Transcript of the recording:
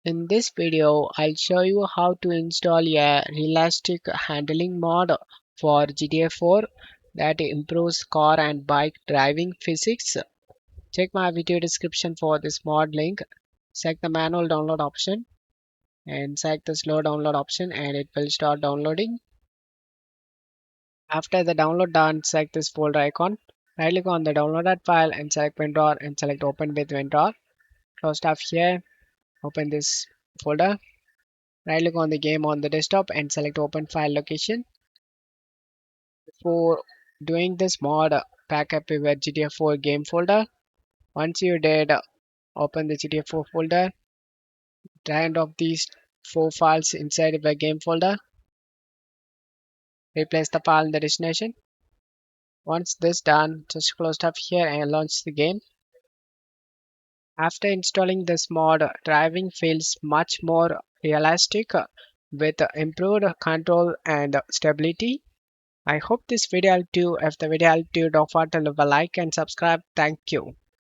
In this video, I'll show you how to install a realistic handling mod for GTA 4 that improves car and bike driving physics. Check my video description for this mod link. Select the manual download option and select the slow download option and it will start downloading. After the download done, select this folder icon. Right click on the downloaded file and select WinRAR and select open with WinRAR. Close tab here, open this folder. Right click on the game on the desktop and select open file location. Before doing this mod, back up your GTA 4 game folder. Once you did, open the GTA 4 folder, drag and drop these 4 files inside the game folder, replace the file in the destination. Once this done, just close tab here and launch the game. After installing this mod, driving feels much more realistic with improved control and stability. I hope this video helped you. If the video helped you, don't forget to leave a like and subscribe. Thank you.